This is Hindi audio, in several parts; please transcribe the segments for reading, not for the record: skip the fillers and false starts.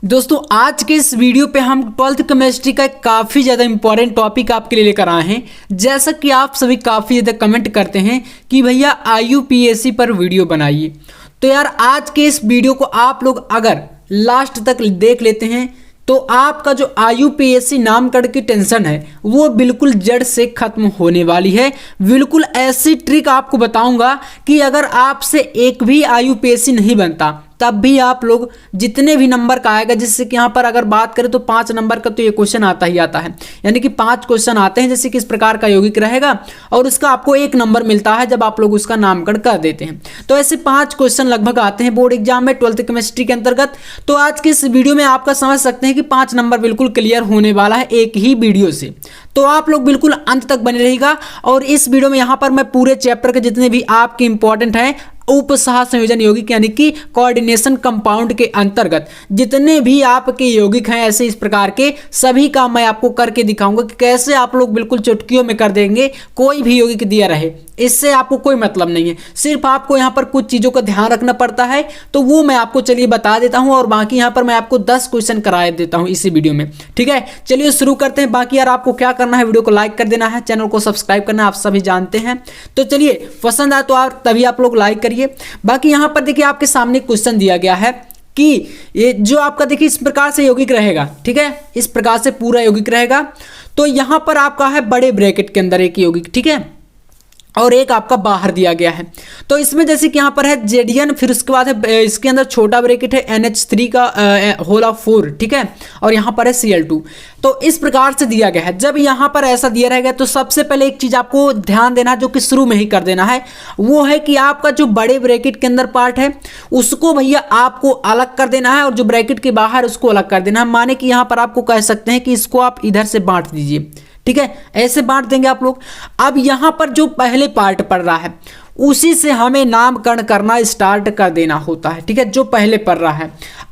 दोस्तों आज के इस वीडियो पे हम 12th केमिस्ट्री का एक काफ़ी ज़्यादा इंपॉर्टेंट टॉपिक आपके लिए लेकर आए हैं। जैसा कि आप सभी काफ़ी ज़्यादा कमेंट करते हैं कि भैया IUPAC पर वीडियो बनाइए, तो यार आज के इस वीडियो को आप लोग अगर लास्ट तक देख लेते हैं तो आपका जो IUPAC नामकरण की टेंशन है वो बिल्कुल जड़ से खत्म होने वाली है। बिल्कुल ऐसी ट्रिक आपको बताऊंगा कि अगर आपसे एक भी IUPAC नहीं बनता तब भी आप लोग जितने भी नंबर का आएगा, जिससे कि यहाँ पर अगर बात करें तो 5 नंबर का तो ये क्वेश्चन आता ही आता है, यानी कि 5 क्वेश्चन आते हैं जैसे कि इस प्रकार का यौगिक रहेगा और उसका आपको 1 नंबर मिलता है जब आप लोग उसका नामकरण कर देते हैं। तो ऐसे 5 क्वेश्चन लगभग आते हैं बोर्ड एग्जाम में 12th केमिस्ट्री के अंतर्गत। तो आज के इस वीडियो में आपका समझ सकते हैं कि 5 नंबर बिल्कुल क्लियर होने वाला है एक ही वीडियो से। तो आप लोग बिल्कुल अंत तक बने रहिएगा और इस वीडियो में यहाँ पर मैं पूरे चैप्टर के जितने भी आपके इंपॉर्टेंट हैं उपसह संयोजन यौगिक यानी कि कोऑर्डिनेशन कंपाउंड के अंतर्गत जितने भी आपके यौगिक हैं ऐसे इस प्रकार के सभी का मैं आपको करके दिखाऊंगा कि कैसे आप लोग बिल्कुल चुटकियों में कर देंगे। कोई भी यौगिक दिया रहे इससे आपको कोई मतलब नहीं है, सिर्फ आपको यहाँ पर कुछ चीज़ों का ध्यान रखना पड़ता है। तो वो मैं आपको चलिए बता देता हूँ और बाकी यहाँ पर मैं आपको 10 क्वेश्चन करा देता हूँ इसी वीडियो में। ठीक है, चलिए शुरू करते हैं। बाकी यार आपको क्या करना है, वीडियो को लाइक कर देना है, चैनल को सब्सक्राइब करना आप सभी जानते हैं। तो चलिए पसंद आए तो आप तभी आप लोग लाइक करिए। बाकी यहाँ पर देखिए आपके सामने क्वेश्चन दिया गया है कि ये जो आपका देखिए इस प्रकार से यौगिक रहेगा, ठीक है, इस प्रकार से पूरा यौगिक रहेगा। तो यहाँ पर आपका है बड़े ब्रैकेट के अंदर एक यौगिक, ठीक है, और एक आपका बाहर दिया गया है। तो इसमें जैसे कि यहाँ पर है जेडियन, फिर उसके बाद है इसके अंदर छोटा ब्रैकेट है NH3 का होल ऑफ 4, ठीक है, और यहाँ पर है Cl2। तो इस प्रकार से दिया गया है। जब यहाँ पर ऐसा दिया रहेगा तो सबसे पहले एक चीज आपको ध्यान देना जो कि शुरू में ही कर देना है, वो है कि आपका जो बड़े ब्रैकेट के अंदर पार्ट है उसको भैया आपको अलग कर देना है और जो ब्रैकेट के बाहर उसको अलग कर देना है। माने कि यहाँ पर आपको कह सकते हैं कि इसको आप इधर से बांट दीजिए, ठीक है, ऐसे बांट देंगे आप लोग। अब यहां पर जो पहले पार्ट पड़ रहा है उसी से हमें नामकरण करना स्टार्ट कर देना होता है, ठीक है, जो पहले पड़ रहा है।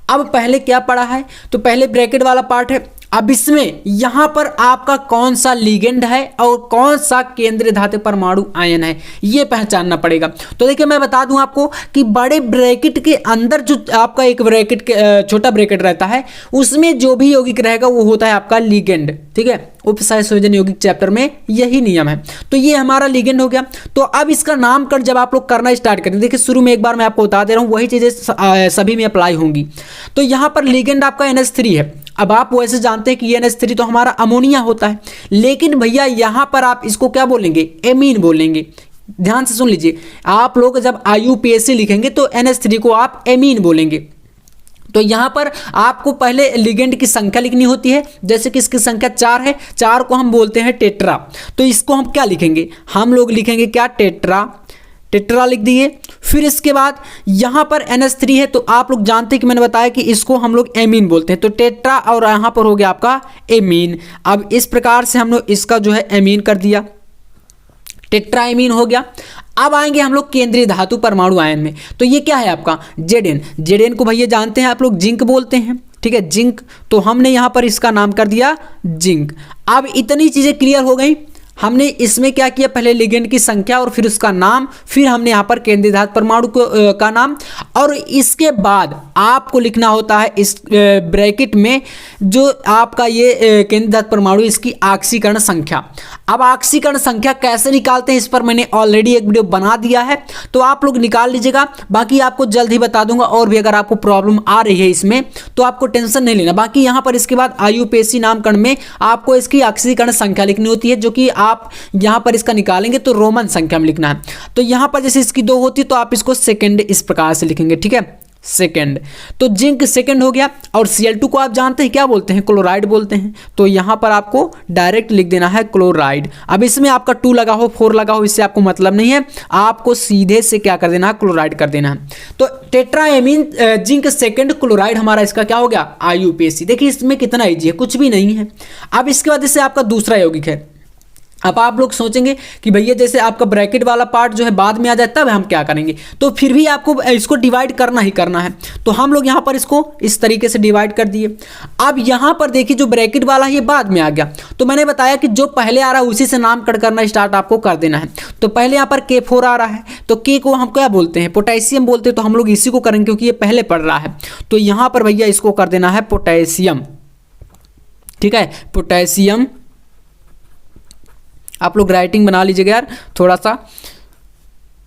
अब पहले क्या पड़ा है, तो पहले ब्रैकेट वाला पार्ट है। अब इसमें यहां पर आपका कौन सा लिगेंड है और कौन सा केंद्रीय धातु परमाणु आयन है ये पहचानना पड़ेगा। तो देखिए मैं बता दूं आपको कि बड़े ब्रैकेट के अंदर जो आपका एक ब्रैकेट के छोटा ब्रैकेट रहता है उसमें जो भी यौगिक रहेगा वो होता है आपका लिगेंड, ठीक है, उपसह संयोजन यौगिक चैप्टर में यही नियम है। तो ये हमारा लिगेंड हो गया। तो अब इसका नामकरण जब आप लोग करना स्टार्ट करें, देखिए शुरू में एक बार मैं आपको बता दे रहा हूँ, वही चीजें सभी में अप्लाई होंगी। तो यहाँ पर लिगेंड आपका NH3 है। अब आप वैसे जानते हैं कि NH3 तो हमारा अमोनिया होता है, लेकिन भैया यहाँ पर आप इसको क्या बोलेंगे, एमीन बोलेंगे। ध्यान से सुन लीजिए, आप लोग जब IUPAC लिखेंगे तो NH3 को आप एमीन बोलेंगे। तो यहाँ पर आपको पहले लिगेंड की संख्या लिखनी होती है, जैसे कि इसकी संख्या 4 है, 4 को हम बोलते हैं टेट्रा। तो इसको हम क्या लिखेंगे, हम लोग लिखेंगे क्या, टेट्रा लिख दिए। फिर इसके बाद यहाँ पर NH3 है तो आप लोग जानते हैं कि मैंने बताया कि इसको हम लोग एमीन बोलते हैं। तो टेट्रा और यहाँ पर हो गया आपका एमीन। अब इस प्रकार से हम लोग इसका जो है एमीन कर दिया, टेट्रा एमीन हो गया। अब आएंगे हम लोग केंद्रीय धातु परमाणु आयन में। तो ये क्या है आपका जेडेन को भैया जानते हैं आप लोग जिंक बोलते हैं, ठीक है, जिंक। तो हमने यहाँ पर इसका नाम कर दिया जिंक। अब इतनी चीजें क्लियर हो गई। हमने इसमें क्या किया, पहले लिगेंड की संख्या और फिर उसका नाम, फिर हमने यहाँ पर केंद्रीय धातु परमाणु का नाम, और इसके बाद आपको लिखना होता है इस ब्रैकेट में जो आपका ये केंद्रीय धातु परमाणु इसकी ऑक्सीकरण संख्या। अब ऑक्सीकरण संख्या कैसे निकालते हैं इस पर मैंने ऑलरेडी एक वीडियो बना दिया है, तो आप लोग निकाल लीजिएगा। बाकी आपको जल्द ही बता दूंगा, और भी अगर आपको प्रॉब्लम आ रही है इसमें तो आपको टेंशन नहीं लेना। बाकी यहाँ पर इसके बाद IUPAC नामकरण में आपको इसकी ऑक्सीकरण संख्या लिखनी होती है, जो कि आप यहां पर इसका निकालेंगे तो रोमन संख्या में लिखना है। तो यहां पर जैसे इसकी 2 होती है तो आप इसको सेकंड इस प्रकार से लिखेंगे, ठीक है, सेकंड। तो जिंक सेकंड हो गया। और Cl2 को आप जानते हैं क्या बोलते हैं, क्लोराइड बोलते हैं। तो यहां पर आपको डायरेक्ट लिख देना है क्लोराइड। अब इसमें आपका 2 लगा हो 4 लगा हो इससे आपको मतलब नहीं है, आपको सीधे से क्या कर देना है, क्लोराइड कर देना है। तो टेट्राएमीन जिंक सेकंड क्लोराइड हमारा इसका क्या हो गया, IUPAC। देखिए इसमें कितना ईजी है, कुछ भी नहीं है। अब इसके बाद इससे आपका दूसरा यौगिक है अब आप लोग सोचेंगे कि भैया जैसे आपका ब्रैकेट वाला पार्ट जो है बाद में आ जाए तब हम क्या करेंगे, तो फिर भी आपको इसको डिवाइड करना ही करना है। तो हम लोग यहाँ पर इसको इस तरीके से डिवाइड कर दिए। अब यहाँ पर देखिए जो ब्रैकेट वाला है ये बाद में आ गया, तो मैंने बताया कि जो पहले आ रहा है उसी से नामकरण करना स्टार्ट आपको कर देना है। तो पहले यहाँ पर K4 आ रहा है, तो K को हम क्या बोलते हैं, पोटेशियम बोलते हैं, तो हम लोग इसी को करेंगे क्योंकि ये पहले पड़ रहा है। तो यहाँ पर भैया इसको कर देना है पोटेशियम, ठीक है, पोटेशियम। आप लोग राइटिंग बना लीजिएगा यार थोड़ा सा।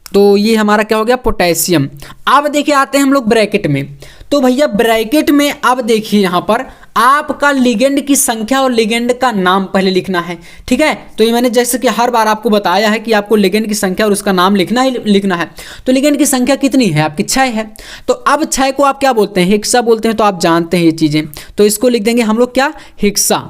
तो ये हमारा क्या हो गया, पोटेशियम। अब देखिए आते हैं हम लोग ब्रैकेट में। तो भैया ब्रैकेट में अब देखिए यहाँ पर आपका लिगेंड की संख्या और लिगेंड का नाम पहले लिखना है, ठीक है। तो ये मैंने जैसे कि हर बार आपको बताया है कि आपको लिगेंड की संख्या और उसका नाम लिखना ही लिखना है। तो लिगेंड की संख्या कितनी है आपकी, 6 है। तो अब 6 को आप क्या बोलते हैं, हेक्सा बोलते हैं। तो आप जानते हैं ये चीज़ें, तो इसको लिख देंगे हम लोग क्या, हेक्सा,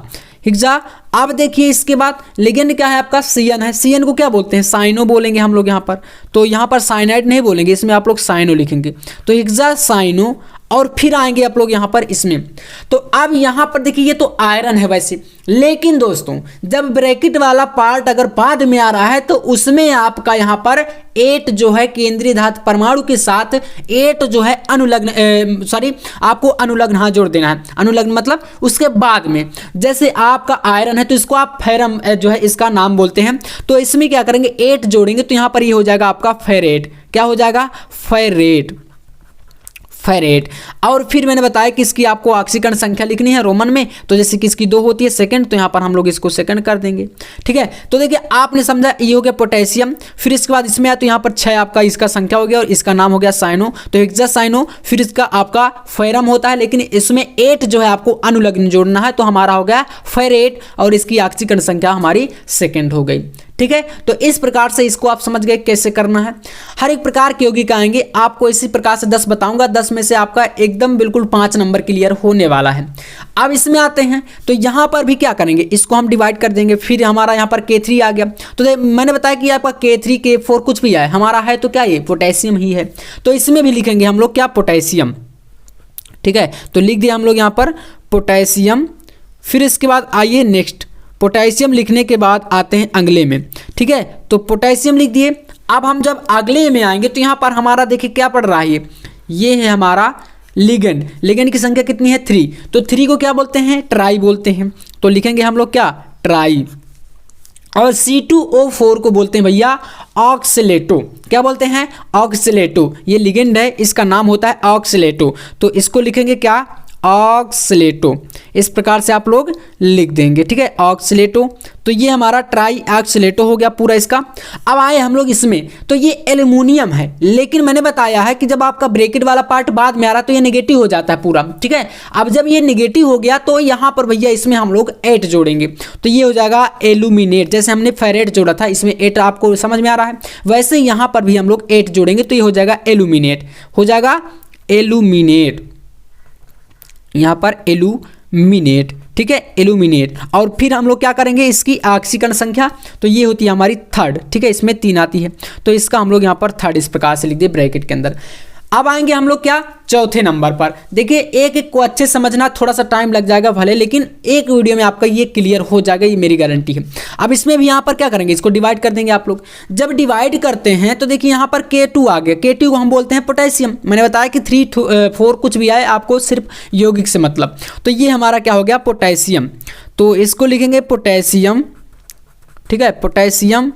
हेक्सा। अब देखिए इसके बाद लिगेंड क्या है आपका, सीएन है। सीएन को क्या बोलते हैं, साइनो बोलेंगे हम लोग यहाँ पर। तो यहाँ पर साइनाइड नहीं बोलेंगे, इसमें आप लोग साइनो लिखेंगे। तो हेक्सा साइनो, और फिर आएंगे आप लोग यहाँ पर इसमें। तो अब यहाँ पर देखिए ये तो आयरन है वैसे, लेकिन दोस्तों जब ब्रैकेट वाला पार्ट अगर बाद में आ रहा है तो उसमें आपका यहाँ पर 8 जो है केंद्रीय धातु परमाणु के साथ 8 जो है अनुलग्न, सॉरी आपको अनुलग्न हाँ जोड़ देना है। अनुलग्न मतलब उसके बाद में, जैसे आपका आयरन है तो इसको आप फेरम जो है इसका नाम बोलते हैं। तो इसमें क्या करेंगे, 8 जोड़ेंगे तो यहाँ पर ये हो जाएगा आपका फेरेट। क्या हो जाएगा, फेरेट, फेरेट। और फिर मैंने बताया कि इसकी आपको ऑक्सीकरण संख्या लिखनी है रोमन में। तो जैसे कि इसकी 2 होती है सेकंड, तो यहाँ पर हम लोग इसको सेकंड कर देंगे, ठीक है। तो देखिए आपने समझा, ये हो गया पोटेशियम। फिर इसके बाद इसमें आया तो यहाँ पर 6 आपका इसका संख्या हो गया और इसका नाम हो गया साइनो। तो हेक्सा साइनो, फिर इसका आपका फेरम होता है, लेकिन इसमें 8 जो है आपको अनुलग्न जोड़ना है। तो हमारा हो गया फेरेट और इसकी ऑक्सीकरण संख्या हमारी सेकेंड हो गई, ठीक है। तो इस प्रकार से इसको आप समझ गए कैसे करना है। हर एक प्रकार के यौगिक आएंगे, आपको इसी प्रकार से 10 बताऊंगा। 10 में से आपका एकदम बिल्कुल 5 नंबर क्लियर होने वाला है। अब इसमें आते हैं तो यहाँ पर भी क्या करेंगे, इसको हम डिवाइड कर देंगे। फिर हमारा यहाँ पर K3 आ गया। तो मैंने बताया कि आपका K3 K4 कुछ भी आए, हमारा है तो क्या ये पोटेशियम ही है। तो इसमें भी लिखेंगे हम लोग क्या, पोटेशियम, ठीक है। तो लिख दिया हम लोग यहाँ पर पोटेशियम। फिर इसके बाद आइए नेक्स्ट, पोटेशियम लिखने के बाद आते हैं अगले में, ठीक है। तो पोटेशियम लिख दिए। अब हम जब अगले में आएंगे तो यहाँ पर हमारा देखिए क्या पड़ रहा है, ये है हमारा लिगेंड। लिगेंड की संख्या कितनी है, 3। तो 3 को क्या बोलते हैं, ट्राई बोलते हैं। तो लिखेंगे हम लोग क्या, ट्राई। और C2O4 को बोलते हैं भैया ऑक्सीलेटो। क्या बोलते हैं, ऑक्सीलेटो। ये लिगेंड है, इसका नाम होता है ऑक्सीलेटो। तो इसको लिखेंगे क्या, ऑक्सीलेटो। इस प्रकार से आप लोग लिख देंगे, ठीक है, ऑक्सीलेटो। तो ये हमारा ट्राई ऑक्सीलेटो हो गया पूरा इसका। अब आए हम लोग इसमें, तो ये एल्युमिनियम है, लेकिन मैंने बताया है कि जब आपका ब्रैकेट वाला पार्ट बाद में आ रहा तो ये नेगेटिव हो जाता है पूरा, ठीक है। अब जब ये नेगेटिव हो गया तो यहाँ पर भैया इसमें हम लोग 8 जोड़ेंगे। तो ये हो जाएगा एल्यूमिनेट। जैसे हमने फेरेट जोड़ा था, इसमें 8 आपको समझ में आ रहा है, वैसे यहाँ पर भी हम लोग 8 जोड़ेंगे तो ये हो जाएगा एल्यूमिनेट, हो जाएगा एल्यूमिनेट, यहाँ पर एल्यूमिनेट, ठीक है, एल्यूमिनेट। और फिर हम लोग क्या करेंगे, इसकी ऑक्सीकरण संख्या, तो ये होती है हमारी 3rd, ठीक है, इसमें 3 आती है। तो इसका हम लोग यहाँ पर 3rd इस प्रकार से लिख दिए ब्रैकेट के अंदर। अब आएंगे हम लोग क्या, चौथे नंबर पर। देखिए एक एक को अच्छे समझना, थोड़ा सा टाइम लग जाएगा भले, लेकिन एक वीडियो में आपका ये क्लियर हो जाएगा, ये मेरी गारंटी है। अब इसमें भी यहाँ पर क्या करेंगे, इसको डिवाइड कर देंगे आप लोग। जब डिवाइड करते हैं तो देखिए यहाँ पर K2 आ गया। K2 को हम बोलते हैं पोटेशियम। मैंने बताया कि 3 4 कुछ भी आए, आपको सिर्फ यौगिक से मतलब। तो ये हमारा क्या हो गया, पोटेशियम। तो इसको लिखेंगे पोटेशियम, ठीक है, पोटेशियम।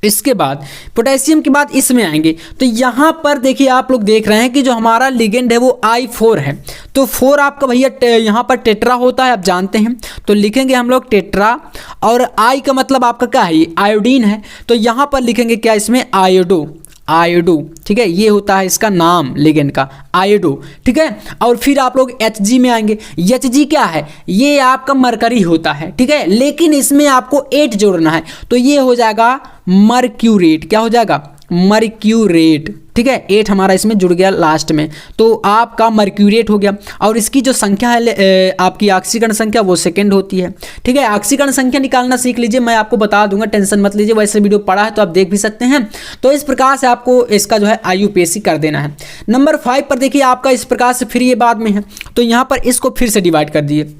इसके बाद पोटेशियम के बाद इसमें आएंगे तो यहाँ पर देखिए आप लोग देख रहे हैं कि जो हमारा लिगेंड है वो I4 है। तो 4 आपका भैया यहाँ पर टेट्रा होता है, आप जानते हैं। तो लिखेंगे हम लोग टेट्रा, और I का मतलब आपका क्या है, आयोडीन है। तो यहाँ पर लिखेंगे क्या, इसमें आयोडो, आयोडो, ठीक है, ये होता है इसका नाम लिगेंड का, आयोडो, ठीक है। और फिर आप लोग Hg में आएंगे। Hg क्या है, ये आपका मरकरी होता है, ठीक है, लेकिन इसमें आपको 8 जोड़ना है। तो ये हो जाएगा मर्क्यूरेट। क्या हो जाएगा, मर्क्यूरेट, ठीक है, 8 हमारा इसमें जुड़ गया लास्ट में, तो आपका मर्क्यूरेट हो गया। और इसकी जो संख्या है आपकी ऑक्सीकरण संख्या, वो सेकंड होती है, ठीक है। ऑक्सीकरण संख्या निकालना सीख लीजिए, मैं आपको बता दूंगा, टेंशन मत लीजिए, वैसे वीडियो पढ़ा है तो आप देख भी सकते हैं। तो इस प्रकार से आपको इसका जो है IUPAC कर देना है। नंबर 5 पर देखिए आपका इस प्रकार से, फिर ये बाद में है, तो यहाँ पर इसको फिर से डिवाइड कर दिए।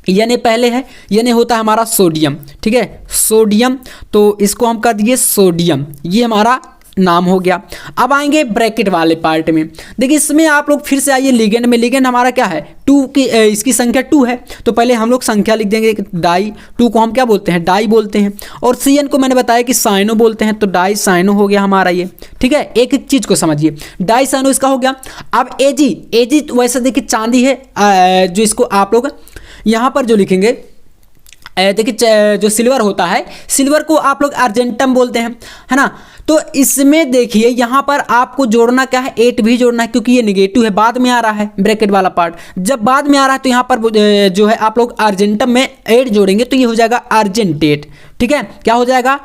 Na पहले है, Na होता है हमारा सोडियम, ठीक है, सोडियम, तो इसको हम कर दिए सोडियम, ये हमारा नाम हो गया। अब आएंगे ब्रैकेट वाले पार्ट में। देखिए इसमें आप लोग फिर से आइए लिगेंड में। लिगेंड हमारा क्या है, 2 की, इसकी संख्या 2 है, तो पहले हम लोग संख्या लिख देंगे डाई। 2 को हम क्या बोलते हैं, डाई बोलते हैं, और CN को मैंने बताया कि साइनो बोलते हैं, तो डाई साइनो हो गया हमारा ये, ठीक है। एक एक चीज़ को समझिए, डाई साइनो इसका हो गया। अब Ag वैसे देखिए चांदी है, जो इसको आप लोग यहाँ पर जो लिखेंगे, देखिए जो सिल्वर होता है, सिल्वर को आप लोग अर्जेंटम बोलते हैं, है ना। तो इसमें देखिए यहाँ पर आपको जोड़ना क्या है, 8 भी जोड़ना है, क्योंकि ये नेगेटिव है, बाद में आ रहा है ब्रैकेट वाला पार्ट। जब बाद में आ रहा है तो यहाँ पर जो है आप लोग अर्जेंटम में 8 जोड़ेंगे, तो ये हो जाएगा अर्जेंटेट, ठीक है। क्या हो जाएगा,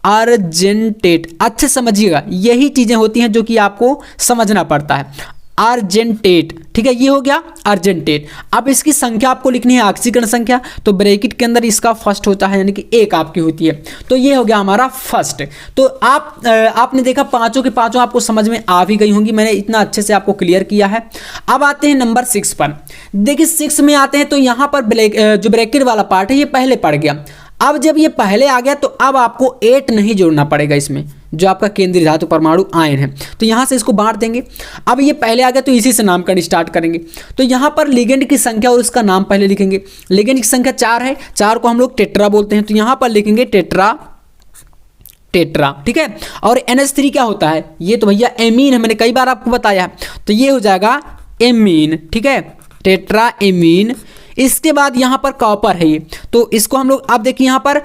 अर्जेंटेट। अच्छे समझिएगा, यही चीज़ें होती हैं जो कि आपको समझना पड़ता है। अर्जेंटेट, ठीक है, ये हो गया अर्जेंटेट। अब इसकी संख्या आपको लिखनी है ऑक्सीकरण संख्या, तो ब्रैकेट के अंदर इसका फर्स्ट होता है, यानी कि 1 आपकी होती है, तो ये हो गया हमारा फर्स्ट। तो आपने देखा पांचों के पांचों आपको समझ में आ भी गई होंगी, मैंने इतना अच्छे से आपको क्लियर किया है। अब आते हैं नंबर 6 पर। देखिए 6 में आते हैं, तो यहाँ पर जो ब्रैकेट वाला पार्ट है ये पहले पड़ गया। अब जब ये पहले आ गया तो अब आपको 8 नहीं जोड़ना पड़ेगा इसमें, जो आपका केंद्रीय धातु परमाणु आयन है, तो यहाँ से इसको बांट देंगे। अब ये पहले आ गया तो इसी से नामकरण स्टार्ट करेंगे। तो यहाँ पर लिगेंड की संख्या और उसका नाम पहले लिखेंगे। लिगेंड की संख्या 4 है, 4 को हम लोग टेट्रा बोलते हैं, तो यहाँ पर लिखेंगे टेट्रा, ठीक है। और NH3 क्या होता है, ये तो भैया एमीन है, मैंने कई बार आपको बताया, तो ये हो जाएगा एमीन, ठीक है, टेट्रा एमीन। इसके बाद यहाँ पर कॉपर है ये, तो इसको हम लोग, आप देखिए यहाँ पर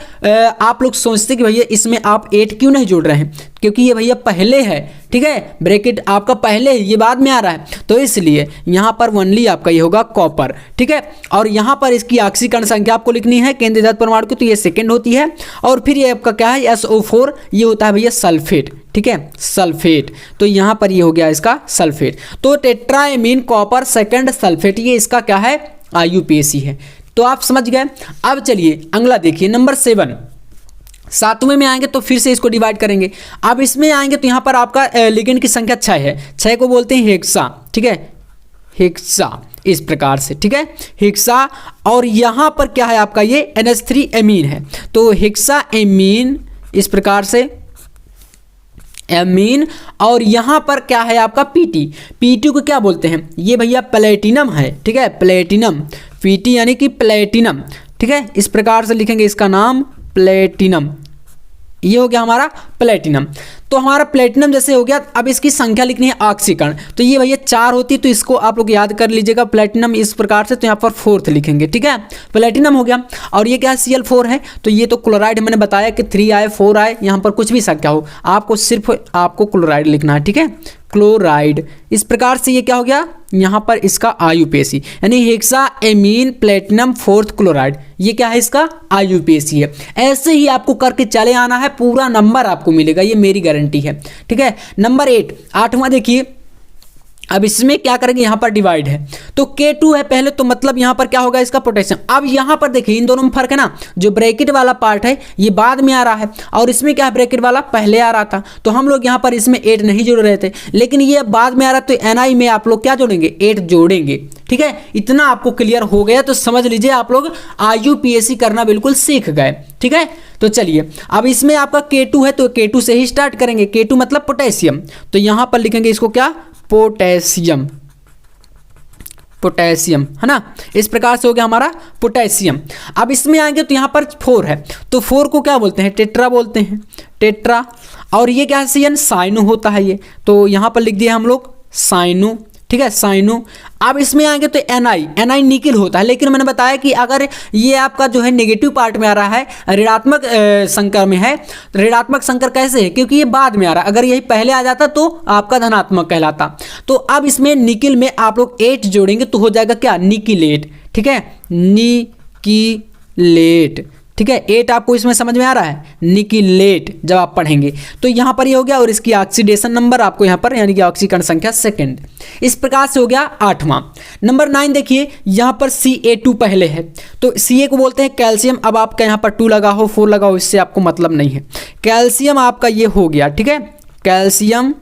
आप लोग सोचते कि भैया इसमें आप 8 क्यों नहीं जोड़ रहे हैं, क्योंकि ये भैया पहले है, ठीक है, ब्रैकेट आपका पहले है, ये बाद में आ रहा है, तो इसलिए यहाँ पर ओनली आपका ये होगा कॉपर, ठीक है। और यहाँ पर इसकी ऑक्सीकरण संख्या आपको लिखनी है केंद्रीय धातु परमाणु की, तो ये सेकेंड होती है। और फिर ये आपका क्या है, SO4, ये होता है भैया सल्फेट, ठीक है, सल्फेट, तो यहाँ पर ये हो गया इसका सल्फेट। तो टेट्राएमीन कॉपर सेकंड सल्फेट, ये इसका क्या है, IUPAC है। तो आप समझ गए। अब चलिए अगला देखिए, नंबर 7, 7वें में आएंगे तो फिर से इसको डिवाइड करेंगे। अब इसमें आएंगे तो यहाँ पर आपका लिगेंड की संख्या 6 है, 6 को बोलते हैं हेक्सा, ठीक है, हेक्सा, इस प्रकार से, ठीक है, हेक्सा। और यहाँ पर क्या है आपका, ये NH3 एमीन है, तो हेक्सा एमीन, इस प्रकार से एमीन। और यहाँ पर क्या है आपका PT को क्या बोलते हैं, ये भैया प्लेटिनम है, ठीक है, प्लेटिनम, PT यानी कि प्लेटिनम, ठीक है, इस प्रकार से लिखेंगे इसका नाम प्लेटिनम, ये हो गया हमारा प्लेटिनम। तो हमारा प्लेटिनम जैसे हो गया, अब इसकी संख्या लिखनी है ऑक्सीकरण, तो ये भैया 4 होती है, तो इसको आप लोग याद कर लीजिएगा प्लेटिनम इस प्रकार से, तो यहाँ पर 4th लिखेंगे, ठीक है, प्लेटिनम हो गया। और ये क्या है, Cl4 है, तो ये तो क्लोराइड, मैंने बताया कि 3 आए 4 आए, यहाँ पर कुछ भी संख्या हो, आपको सिर्फ आपको क्लोराइड लिखना है, ठीक है, क्लोराइड। इस प्रकार से ये क्या हो गया, यहाँ पर इसका IUPAC, यानी hexa amine platinum 4th chloride, ये क्या है, इसका IUPAC है। ऐसे ही आपको करके चले आना है, पूरा नंबर आपको मिलेगा, ये मेरी गारंटी है, ठीक है। नंबर 8, 8वां देखिए। अब इसमें क्या करेंगे, यहाँ पर डिवाइड है, तो K2 है पहले, तो मतलब यहाँ पर क्या होगा, इसका पोटेशियम। अब यहाँ पर देखिए इन दोनों में फर्क है ना, जो ब्रैकेट वाला पार्ट है ये बाद में आ रहा है, और इसमें क्या है, ब्रैकेट वाला पहले आ रहा था, तो हम लोग यहाँ पर इसमें 8 नहीं जोड़ रहे थे, लेकिन ये बाद में आ रहा, तो NI में आप लोग क्या जोड़ेंगे, 8 जोड़ेंगे, ठीक है। इतना आपको क्लियर हो गया, तो समझ लीजिए आप लोग IUPAC करना बिल्कुल सीख गए, ठीक है। तो चलिए अब इसमें आपका K2 है, तो K2 से ही स्टार्ट करेंगे, K2 मतलब पोटेशियम, तो यहाँ पर लिखेंगे इसको क्या, पोटेशियम, पोटेशियम, है ना, इस प्रकार से हो गया हमारा पोटेशियम। अब इसमें आएंगे तो यहाँ पर 4 है, तो 4 को क्या बोलते हैं, टेट्रा बोलते हैं, टेट्रा। और ये क्या है, साइनो होता है ये, तो यहाँ पर लिख दिया हम लोग साइनो, ठीक है, साइनो। अब इसमें आएंगे तो NI निकिल होता है, लेकिन मैंने बताया कि अगर ये आपका जो है नेगेटिव पार्ट में आ रहा है, ऋणात्मक संकर में है, ऋणात्मक संकर कैसे है, क्योंकि ये बाद में आ रहा है, अगर यही पहले आ जाता तो आपका धनात्मक कहलाता। तो अब इसमें निकिल में आप लोग 8 जोड़ेंगे, तो हो जाएगा क्या, निकिलेट, ठीक है, निकिलेट, ठीक है। 8 आपको इसमें समझ में आ रहा है, निकिलेट, जब आप पढ़ेंगे तो यहाँ पर ये हो गया, और इसकी ऑक्सीडेशन नंबर आपको यहाँ पर, यानी कि ऑक्सीकरण संख्या 2nd, इस प्रकार से हो गया 8वां। नंबर 9 देखिए, यहाँ पर Ca2 पहले है, तो Ca को बोलते हैं कैल्शियम। अब आपका यहाँ पर 2 लगा हो 4 लगा हो, इससे आपको मतलब नहीं है, कैल्शियम आपका ये हो गया, ठीक है, कैल्शियम,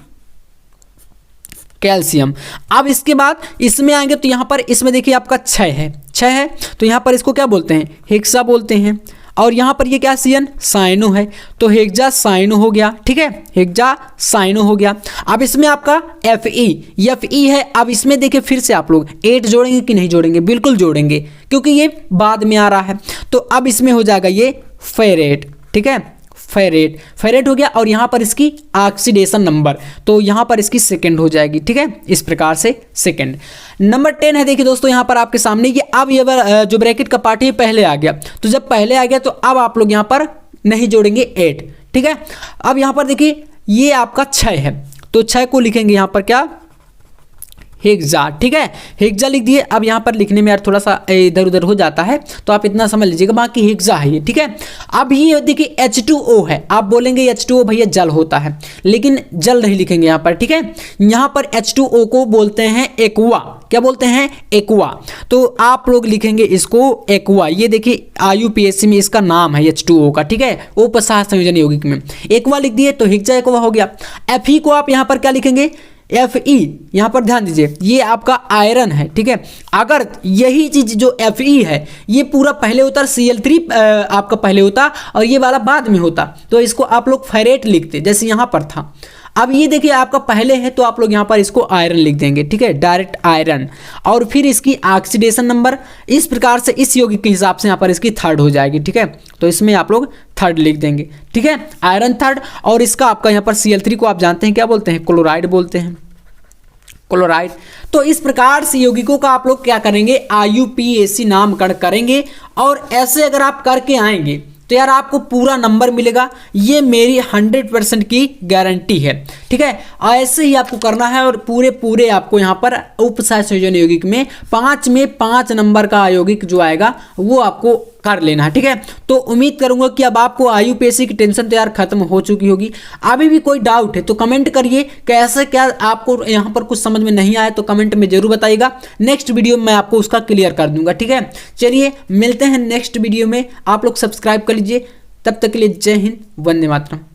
कैल्शियम। अब इसके बाद इसमें आएंगे तो यहाँ पर इसमें देखिए आपका 6 है, 6 है तो यहाँ पर इसको क्या बोलते हैं, हेक्सा बोलते हैं। और यहाँ पर ये क्या CN साइनो है, तो हेक्सा साइनो हो गया, ठीक है, हेक्सा साइनो हो गया। अब इसमें आपका Fe है। अब इसमें देखिए फिर से आप लोग 8 जोड़ेंगे कि नहीं जोड़ेंगे, बिल्कुल जोड़ेंगे क्योंकि ये बाद में आ रहा है। तो अब इसमें हो जाएगा ये फेरेट, ठीक है, फेरेट हो गया। और यहाँ पर इसकी ऑक्सीडेशन नंबर, तो यहाँ पर इसकी सेकंड हो जाएगी, ठीक है, इस प्रकार से सेकंड। नंबर 10 है, देखिए दोस्तों यहाँ पर आपके सामने ये अब ये जो ब्रैकेट का पार्ट है पहले आ गया, तो जब पहले आ गया तो अब आप लोग यहाँ पर नहीं जोड़ेंगे 8, ठीक है। अब यहाँ पर देखिए ये आपका 6 है, तो 6 को लिखेंगे यहाँ पर क्या, हेक्सा, ठीक है, हेक्सा लिख दिए। अब यहाँ पर लिखने में यार थोड़ा सा इधर उधर हो जाता है तो आप इतना समझ लीजिएगा, बाकी हेक्सा है ये, ठीक है। अब ये देखिए H2O है, आप बोलेंगे H2O भैया जल होता है, लेकिन जल नहीं लिखेंगे यहाँ पर, ठीक है। यहाँ पर H2O को बोलते हैं एक्वा, क्या बोलते हैं, एक्वा, तो आप लोग लिखेंगे इसको एक्वा। ये देखिए IUPAC में इसका नाम है H2O का, ठीक है, उपसहाय संयोजन यौगिक में एक्वा लिख दिए तो हेक्सा एक्वा हो गया। Fe को आप यहाँ पर क्या लिखेंगे, Fe, यहाँ पर ध्यान दीजिए ये आपका आयरन है, ठीक है। अगर यही चीज जो Fe है ये पूरा पहले होता, Cl3 आपका पहले होता और ये वाला बाद में होता, तो इसको आप लोग फेरेट लिखते जैसे यहाँ पर था। अब ये देखिए आपका पहले है तो आप लोग यहाँ पर इसको आयरन लिख देंगे, ठीक है, डायरेक्ट आयरन। और फिर इसकी ऑक्सीडेशन नंबर इस प्रकार से इस यौगिक के हिसाब से यहाँ पर इसकी 3rd हो जाएगी, ठीक है, तो इसमें आप लोग 3rd लिख देंगे, ठीक है, आयरन 3rd। और इसका आपका यहाँ पर Cl3 को आप जानते हैं क्या बोलते हैं, क्लोराइड बोलते हैं, क्लोराइड। तो इस प्रकार से यौगिकों का आप लोग क्या करेंगे, IUPAC नामकरण करेंगे। और ऐसे अगर आप करके आएंगे तो यार आपको पूरा नंबर मिलेगा, ये मेरी 100% की गारंटी है, ठीक है। ऐसे ही आपको करना है और पूरे आपको यहाँ पर उपसहाय संयोजन यौगिक में 5 में 5 नंबर का यौगिक जो आएगा वो आपको कर लेना है, ठीक है। तो उम्मीद करूंगा कि अब आपको IUPAC की टेंशन तो यार खत्म हो चुकी होगी। अभी भी कोई डाउट है तो कमेंट करिए, कैसे क्या आपको यहाँ पर कुछ समझ में नहीं आया तो कमेंट में जरूर बताइएगा, नेक्स्ट वीडियो में मैं आपको उसका क्लियर कर दूंगा, ठीक है। चलिए मिलते हैं नेक्स्ट वीडियो में, आप लोग सब्सक्राइब कर लीजिए, तब तक के लिए जय हिंद, वंदे मातरम।